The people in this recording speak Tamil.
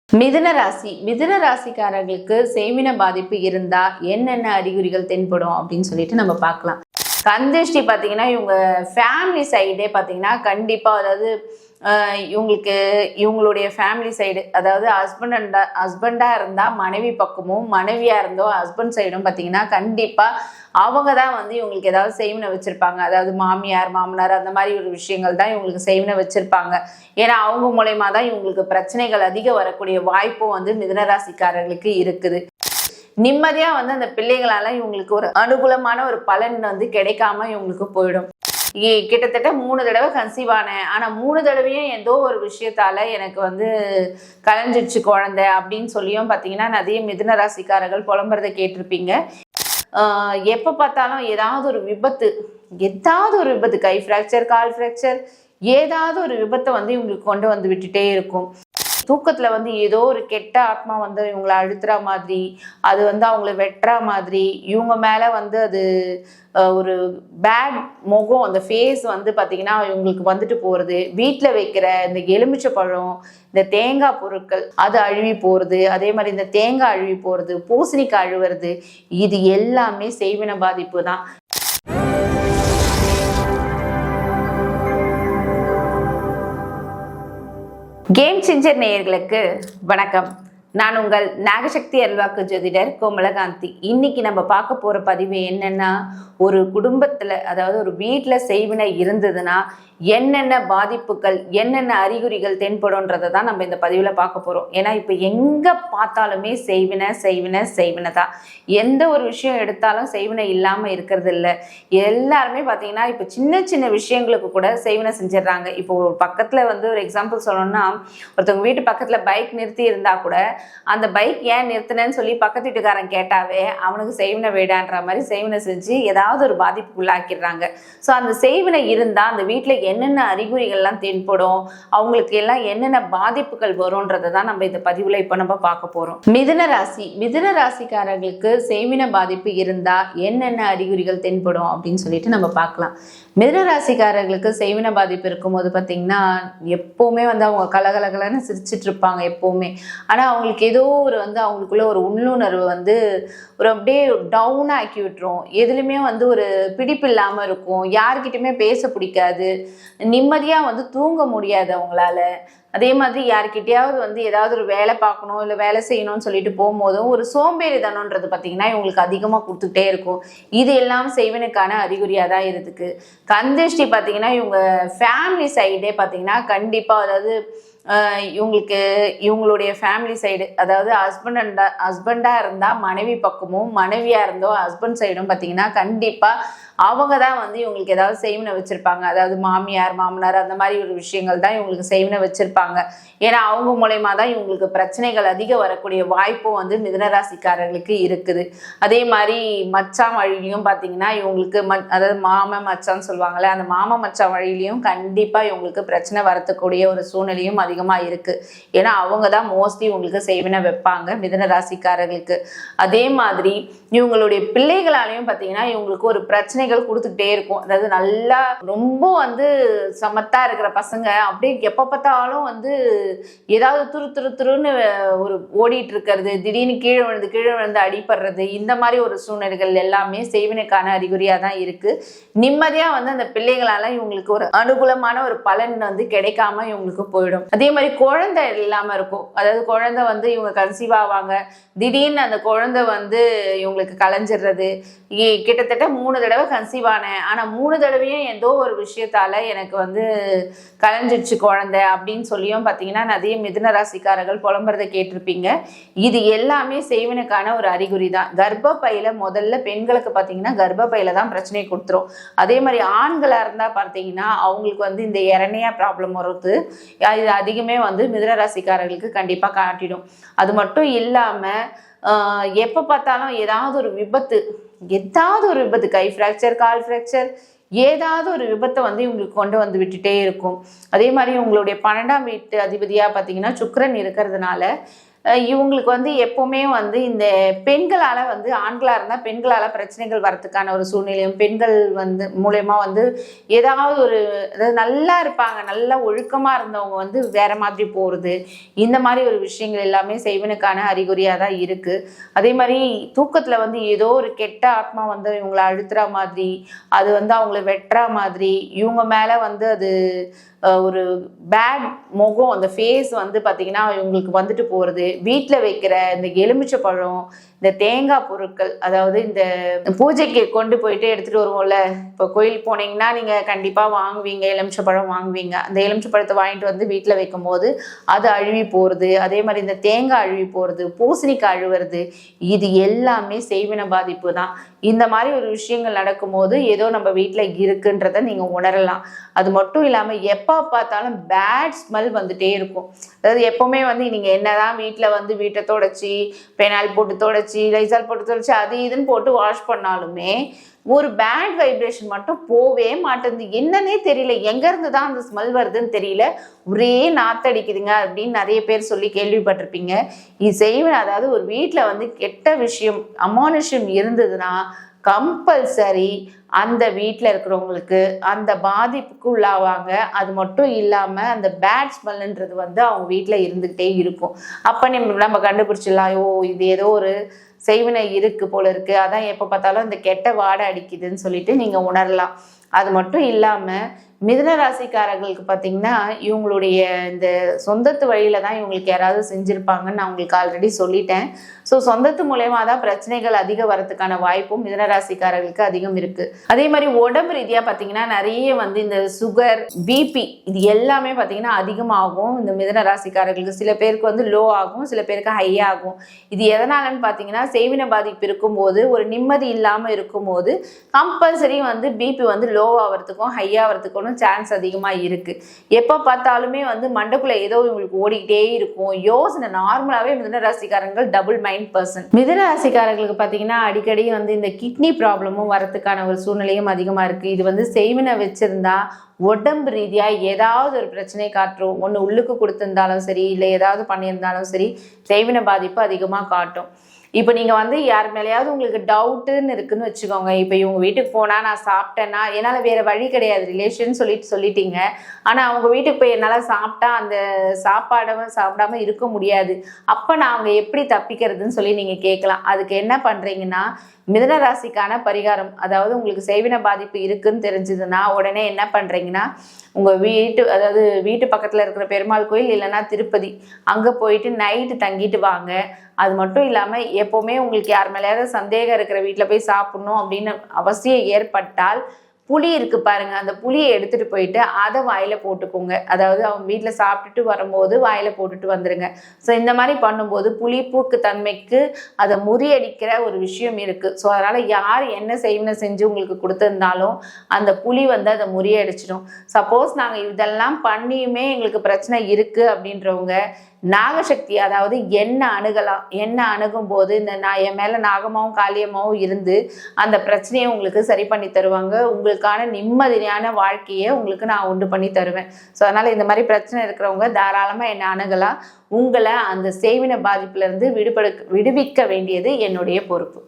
மிதுன ராசிக்காரர்களுக்கு செய்வின பாதிப்பு இருந்தா என்னென்ன அறிகுறிகள் தென்படும் அப்படின்னு சொல்லிட்டு நம்ம பார்க்கலாம். கந்திஷ்டி பார்த்தீங்கன்னா இவங்க ஃபேமிலி சைடே பார்த்தீங்கன்னா கண்டிப்பா, அதாவது இவங்களுடைய ஃபேமிலி சைடு, அதாவது ஹஸ்பண்டா இருந்தா மனைவி பக்கமும், மனைவியா இருந்தோ ஹஸ்பண்ட் சைடும் பார்த்தீங்கன்னா கண்டிப்பா அவங்க தான் வந்து இவங்களுக்கு ஏதாவது செய்வினை வச்சிருப்பாங்க. அதாவது மாமியார் மாமனார் அந்த மாதிரி ஒரு விஷயங்கள் தான் இவங்களுக்கு செய்வினை வச்சிருப்பாங்க. ஏன்னா அவங்க மூலயமா தான் இவங்களுக்கு பிரச்சனைகள் அதிகம் வரக்கூடிய வாய்ப்பும் வந்து மிதுனராசிக்காரர்களுக்கு இருக்குது. நிம்மதியா வந்து அந்த பிள்ளைகளால இவங்களுக்கு ஒரு அனுகூலமான ஒரு பலன் வந்து கிடைக்காம இவங்களுக்கு போயிடும். கிட்டத்தட்ட 3 தடவை கன்சீவ் ஆனேன், ஆனா 3 தடவையும் ஏதோ ஒரு விஷயத்தால எனக்கு வந்து கலைஞ்சிடுச்சு குழந்தை அப்படின்னு சொல்லியும் பார்த்தீங்கன்னா நிறைய மிதுன ராசிக்காரர்கள் புலம்புறதை கேட்டிருப்பீங்க. எப்போ பார்த்தாலும் ஏதாவது ஒரு விபத்து, கை ஃப்ராக்சர், கால் ஃப்ராக்சர், ஏதாவது ஒரு விபத்தை வந்து இவங்களுக்கு கொண்டு வந்து விட்டுட்டே இருக்கும். தூக்கத்துல வந்து ஏதோ ஒரு கெட்ட ஆத்மா வந்து இவங்களை அழுத்துற மாதிரி, அது வந்து அவங்கள வெட்டுற மாதிரி, இவங்க மேல வந்து அது ஒரு பேட் முகம், அந்த ஃபேஸ் வந்து பார்த்தீங்கன்னா இவங்களுக்கு வந்துட்டு போகிறது. வீட்டில் வைக்கிற இந்த எலுமிச்சை பழம், இந்த தேங்காய் பொருட்கள் அது அழுவி போகிறது, அதே மாதிரி இந்த தேங்காய் அழுவி போகிறது, பூசணிக்காய் அழுவுறது, இது எல்லாமே செய்வின பாதிப்பு தான். கேம் சேஞ்சர் நேயர்களுக்கு வணக்கம். நான் உங்கள் நாகசக்தி அல்வாக்கு ஜோதிடர் கோமலகாந்தி. இன்னைக்கு நம்ம பார்க்க போற பதிவு என்னன்னா, ஒரு குடும்பத்துல, அதாவது ஒரு வீட்டில் செய்வினை இருந்ததுன்னா என்னென்ன பாதிப்புகள், என்னென்ன அறிகுறிகள் தென்படும்ன்றதை தான் நம்ம இந்த பதிவில் பார்க்க போகிறோம். ஏன்னா இப்போ எங்கே பார்த்தாலுமே செய்வினை தான். எந்த ஒரு விஷயம் எடுத்தாலும் செய்வினை இல்லாமல் இருக்கிறது இல்லை. எல்லாருமே பார்த்தீங்கன்னா இப்போ சின்ன சின்ன விஷயங்களுக்கு கூட செய்வினை செஞ்சிடறாங்க. இப்போ ஒரு பக்கத்தில் வந்து ஒரு எக்ஸாம்பிள் சொல்லணும்னா, ஒருத்தவங்க வீட்டு பக்கத்தில் பைக் நிறுத்தி இருந்தால் கூட அந்த பைக் ஏன் நிறுத்தினேன்னு சொல்லி பக்கத்து வீட்டுக்காரன் கேட்டாவே அவனுக்கு செய்வினை வேடான்ற மாதிரி செய்வினை செஞ்சு ஏதாவது ஒரு பாதிப்புக்குள்ளாக்கிடுறாங்க. ஸோ அந்த செய்வினை இருந்தால் அந்த வீட்டில் என்னென்ன அறிகுறிகள்லாம் தென்படும், அவங்களுக்கு எல்லாம் என்னென்ன பாதிப்புகள் வரும்ன்றதை தான் நம்ம இந்த பதிவில் இப்போ நம்ம பார்க்க போகிறோம். மிதுன ராசிக்காரர்களுக்கு செய்வின பாதிப்பு இருந்தால் என்னென்ன அறிகுறிகள் தென்படும் அப்படின்னு சொல்லிட்டு நம்ம பார்க்கலாம். மிதுன ராசிக்காரர்களுக்கு செய்வின பாதிப்பு இருக்கும்போது பார்த்தீங்கன்னா எப்போவுமே வந்து அவங்க கலகலகலன்னு சிரிச்சிட்டு இருப்பாங்க எப்போவுமே. ஆனால் அவங்களுக்கு ஏதோ ஒரு வந்து அவங்களுக்குள்ள ஒரு உள்ளுணர்வு வந்து ஒரு அப்படியே டவுனாக ஆக்கி விட்டுரும். எதுலையுமே வந்து ஒரு பிடிப்பு இல்லாமல் இருக்கும். யாருக்கிட்டையுமே பேச பிடிக்காது. நிம்மதியாக வந்து தூங்க முடியாது அவங்களால. அதே மாதிரி யாருக்கிட்டையாவது வந்து ஏதாவது ஒரு வேலை பார்க்கணும், இல்லை வேலை செய்யணும்னு சொல்லிட்டு போகும்போதும் ஒரு சோம்பேறித்தனன்றது பார்த்தீங்கன்னா இவங்களுக்கு அதிகமாக கொடுத்துட்டே இருக்கும். இது எல்லாம் செய்வனுக்கான அறிகுறியாக தான் இருக்குது. கந்திஷ்டி பார்த்தீங்கன்னா இவங்க ஃபேமிலி சைடே பார்த்தீங்கன்னா கண்டிப்பாக, அதாவது இவங்களுடைய ஃபேமிலி சைடு, அதாவது ஹஸ்பண்டா இருந்தா மனைவி பக்கமும், மனைவியா இருந்தோ ஹஸ்பண்ட் சைடும் பார்த்தீங்கன்னா கண்டிப்பா அவங்க தான் வந்து இவங்களுக்கு ஏதாவது செய்வினை வச்சிருப்பாங்க. அதாவது மாமியார் மாமனார் அந்த மாதிரி ஒரு விஷயங்கள் தான் இவங்களுக்கு செய்வினை வச்சிருப்பாங்க. ஏன்னா அவங்க மூலயமா தான் இவங்களுக்கு பிரச்சனைகள் அதிகம் வரக்கூடிய வாய்ப்பும் வந்து மிதுனராசிக்காரர்களுக்கு இருக்குது. அதே மாதிரி மச்சான் வழியிலையும் பார்த்தீங்கன்னா இவங்களுக்கு அதாவது மாம மச்சான்னு சொல்லுவாங்கல்ல, அந்த மாம மச்சான் வழியிலையும் கண்டிப்பா இவங்களுக்கு பிரச்சனை வரக்கூடிய ஒரு சூழ்நிலையும் அதிகமாக இருக்கு. ஏன்னா அவங்க தான் மோஸ்ட்லி இவங்களுக்கு செய்வினை வைப்பாங்க மிதுனராசிக்காரர்களுக்கு. அதே மாதிரி இவங்களுடைய பிள்ளைகளாலையும் பார்த்தீங்கன்னா இவங்களுக்கு ஒரு பிரச்சனை கொடுத்துக்கிட்டே இருக்கும். அதாவது நல்லா ரொம்ப வந்து சமத்தா இருக்கிற பசங்க அப்படியே எப்ப பார்த்தாலும் வந்து ஏதாவது துருன்னு ஒரு ஓடிட்டு இருக்கிறது, திடீர்னு கீழே விழுந்து அடிபடுறது, இந்த மாதிரி ஒரு சூழ்நிலைகள் எல்லாமே செய்வினைக்கான அறிகுறியா தான் இருக்கு. நிம்மதியா வந்து அந்த பிள்ளைகளால இவங்களுக்கு ஒரு அனுகூலமான ஒரு பலன் வந்து கிடைக்காம இவங்களுக்கு போயிடும். அதே மாதிரி குழந்தை இல்லாம இருக்கும். அதாவது குழந்தை வந்து இவங்க கன்சீவ் ஆவாங்க, திடீர்னு அந்த குழந்தை வந்து இவங்களுக்கு கலைஞ்சிடுறது. கிட்டத்தட்ட 3 தடவை கன்சீவ் ஆனேன், ஆனா 3 தடவையும் ஏதோ ஒரு விஷயத்தால எனக்கு வந்து கலைஞ்சிடுச்சு குழந்தை அப்படின்னு சொல்லியும் பார்த்தீங்கன்னா நிறைய மிதுன ராசிக்காரர்கள் புலம்புறதை கேட்டிருப்பீங்க. இது எல்லாமே செய்வனுக்கான ஒரு அறிகுறி தான். கர்ப்பப்பையில முதல்ல பெண்களுக்கு பார்த்தீங்கன்னா கர்ப்பப்பையில தான் பிரச்சனை கொடுத்துரும். அதே மாதிரி ஆண்களா இருந்தா பார்த்தீங்கன்னா அவங்களுக்கு வந்து இந்த இறனையா ப்ராப்ளம் வருது. இது அதிகமே வந்து மிதுன ராசிக்காரர்களுக்கு கண்டிப்பா காட்டிடும். அது மட்டும் இல்லாம எப்ப பார்த்தாலும் ஏதாவது ஒரு விபத்து, கை ஃப்ராக்சர், கால் ஃப்ராக்சர், ஏதாவது ஒரு விபத்தை வந்து இவங்களுக்கு கொண்டு வந்து விட்டுட்டே இருக்கும். அதே மாதிரி உங்களுடைய 12ஆம் வீட்டு அதிபதியா பார்த்தீங்கன்னா சுக்கிரன் இருக்கிறதுனால இவங்களுக்கு வந்து எப்பவுமே வந்து இந்த பெண்களால் வந்து ஆண்களாக இருந்தால் பெண்களால் பிரச்சனைகள் வரத்துக்கான ஒரு சூழ்நிலையும், பெண்கள் வந்து மூலயமா வந்து ஏதாவது ஒரு, அதாவது நல்லா இருப்பாங்க, நல்லா ஒழுக்கமாக இருந்தவங்க வந்து வேற மாதிரி போகிறது, இந்த மாதிரி ஒரு விஷயங்கள் எல்லாமே செய்வனுக்கான அறிகுறியாக தான் இருக்குது. அதே மாதிரி தூக்கத்தில் வந்து ஏதோ ஒரு கெட்ட ஆத்மா வந்து இவங்களை அழுத்துற மாதிரி, அது வந்து அவங்கள வெட்டுற மாதிரி, இவங்க மேலே வந்து அது ஒரு பேட் முகம், அந்த ஃபேஸ் வந்து பார்த்திங்கன்னா இவங்களுக்கு வந்துட்டு போகிறது. வீட்டில் வைக்கிற இந்த எலுமிச்சை பழம், இந்த தேங்காய் பொருட்கள், அதாவது இந்த பூஜைக்கு கொண்டு போயிட்டு எடுத்துகிட்டு வருவோம்ல, இப்போ கோயில் போனீங்கன்னா நீங்கள் கண்டிப்பாக வாங்குவீங்க, எலுமிச்சை பழம் வாங்குவீங்க. அந்த எலுமிச்சை பழத்தை வாங்கிட்டு வந்து வீட்டில் வைக்கும் போது அது அழுவி போகிறது. அதே மாதிரி இந்த தேங்காய் அழுவி போகிறது, பூசணிக்காய் அழுவுறது, இது எல்லாமே செய்வின பாதிப்பு தான். இந்த மாதிரி ஒரு விஷயங்கள் நடக்கும்போது ஏதோ நம்ம வீட்டில் இருக்குன்றதை நீங்கள் உணரலாம். அது மட்டும் இல்லாமல் எப்போ பார்த்தாலும் பேட் ஸ்மெல் வந்துட்டே இருக்கும். அதாவது எப்போவுமே வந்து நீங்கள் என்னதான் வீட்டில் வந்து வீட்டை தொடச்சி, பெனால் போட்டு தொடச்சி, லைசால் போட்டு தொடச்சி, அது இதுன்னு போட்டு வாஷ் பண்ணாலுமே ஒரு பேட் வைப்ரேஷன் மட்டும் போவே மாட்டேங்குது. என்னன்னே தெரியல, எங்கேருந்து தான் அந்த ஸ்மெல் வருதுன்னு தெரியல, ஒரே நாத்தடிக்குதுங்க அப்படின்னு நிறைய பேர் சொல்லி கேள்விப்பட்டிருப்பீங்க. இது செய்வேன். அதாவது ஒரு வீட்டில் வந்து கெட்ட விஷயம், அமானுஷ்யம் இருந்ததுன்னா கம்பல்சரி அந்த வீட்டில் இருக்கிறவங்களுக்கு அந்த பாதிப்புக்கு உள்ளாவாங்க. அது மட்டும் இல்லாமல் அந்த பேட் ஸ்மெல்ன்றது வந்து அவங்க வீட்டில் இருந்துக்கிட்டே இருக்கும். அப்போ நம்ம கண்டுபிடிச்சிடலாம், ஓ இது ஏதோ ஒரு செய்வினை இருக்கு போல இருக்கு, அதான் எப்போ பார்த்தாலும் இந்த கெட்ட வாடை அடிக்குதுன்னு சொல்லிட்டு நீங்கள் உணரலாம். அது மட்டும் இல்லாமல் மிதுன ராசிக்காரர்களுக்கு பார்த்தீங்கன்னா இவங்களுடைய இந்த சொந்தத்து வழியில தான் இவங்களுக்கு யாராவது செஞ்சுருப்பாங்கன்னு நான் உங்களுக்கு ஆல்ரெடி சொல்லிட்டேன். ஸோ சொந்தத்து மூலயமா தான் பிரச்சனைகள் அதிகம் வரதுக்கான வாய்ப்பும் மிதுன ராசிக்காரர்களுக்கு அதிகம் இருக்குது. அதே மாதிரி உடம்பு ரீதியாக பார்த்தீங்கன்னா நிறைய வந்து இந்த சுகர், பிபி, இது எல்லாமே பார்த்தீங்கன்னா அதிகமாகும் இந்த மிதுன ராசிக்காரர்களுக்கு. சில பேருக்கு வந்து லோ ஆகும், சில பேருக்கு ஹை ஆகும். இது எதனாலன்னு பார்த்தீங்கன்னா செய்வின பாதிப்பு இருக்கும்போது, ஒரு நிம்மதி இல்லாமல் இருக்கும்போது கம்பல்சரி வந்து பிபி வந்து லோ ஆகிறதுக்கும் ஹை ஆகிறதுக்கும் சான்ஸ் அதிகமாக இருக்குது. எப்போ பார்த்தாலுமே வந்து மண்டக்குள்ள ஏதோ இவங்களுக்கு ஓடிக்கிட்டே இருக்கும். யோசனை நார்மலாகவே மிதுன ராசிக்காரங்கள் டபுள் மைண்ட் பர்சன். மிதுன ராசிக்காரர்களுக்கு பார்த்தீங்கன்னா அடிக்கடி வந்து இந்த கிட்னி ப்ராப்ளமும் வரதுக்கான ஒரு சூழ்நிலையும் அதிகமாக இருக்குது. இது வந்து செய்வினை வச்சிருந்தா உடம்பு ரீதியாக ஏதாவது ஒரு பிரச்சனை காட்டும். ஒன்று உள்ளுக்கு கொடுத்துருந்தாலும் சரி, இல்லை ஏதாவது பண்ணியிருந்தாலும் சரி, செய்வினை பாதிப்பு அதிகமாக காட்டும். இப்போ நீங்கள் வந்து யார் மேலேயாவது உங்களுக்கு டவுட்டுன்னு இருக்குன்னு வச்சுக்கோங்க. இப்போ இவங்க வீட்டுக்கு போனால் நான் சாப்பிட்டேன்னா, என்னால் வேறு வழி கிடையாது, ரிலேஷன் சொல்லிட்டீங்க. ஆனால் அவங்க வீட்டுக்கு போய் என்னால் சாப்பிட்டா அந்த சாப்பிடாம இருக்க முடியாது. அப்போ நான் அவங்க எப்படி தப்பிக்கிறதுன்னு சொல்லி நீங்கள் கேட்கலாம். அதுக்கு என்ன பண்ணுறீங்கன்னா, மிதுன ராசிக்கான பரிகாரம், அதாவது உங்களுக்கு செய்வின பாதிப்பு இருக்குன்னு தெரிஞ்சதுன்னா உடனே என்ன பண்ணுறீங்கன்னா, உங்கள் வீட்டு பக்கத்தில் இருக்கிற பெருமாள் கோயில் இல்லைன்னா திருப்பதி, அங்கே போயிட்டு நைட்டு தங்கிட்டு வாங்க. அது மட்டும் இல்லாமல் எப்போவுமே உங்களுக்கு யார் மேலேயாவது சந்தேகம் இருக்கிற வீட்டில் போய் சாப்பிட்ணும் அப்படின்னு அவசியம் ஏற்பட்டால், புளி இருக்குது பாருங்க, அந்த புளியை எடுத்துகிட்டு போயிட்டு அதை வாயில் போட்டுக்கோங்க. அதாவது அவங்க வீட்டில் சாப்பிட்டுட்டு வரும்போது வாயில் போட்டுட்டு வந்துடுங்க. ஸோ இந்த மாதிரி பண்ணும்போது புளிப்பூக்கு தன்மைக்கு அதை முறியடிக்கிற ஒரு விஷயம் இருக்குது. ஸோ அதனால் யார் என்ன செய்வினை செஞ்சு உங்களுக்கு கொடுத்துருந்தாலும் அந்த புளி வந்து அதை முறியடிச்சிடும். சப்போஸ் நாங்கள் இதெல்லாம் பண்ணியுமே எங்களுக்கு பிரச்சனை இருக்குது அப்படின்றவங்க நாகசக்தி, அதாவது என்ன அணுகலாம். என்ன அணுகும் போது இந்த என் மேலே நாகமாவும் காளியமாவும் இருந்து அந்த பிரச்சனையை உங்களுக்கு சரி பண்ணி தருவாங்க. உங்களுக்கான நிம்மதியான வாழ்க்கையை உங்களுக்கு நான் உண்டு பண்ணி தருவேன். ஸோ அதனால் இந்த மாதிரி பிரச்சனை இருக்கிறவங்க தாராளமாக என்னை அணுகலாம். உங்களை அந்த செய்வின பாதிப்புலேருந்து விடுவிக்க வேண்டியது என்னுடைய பொறுப்பு.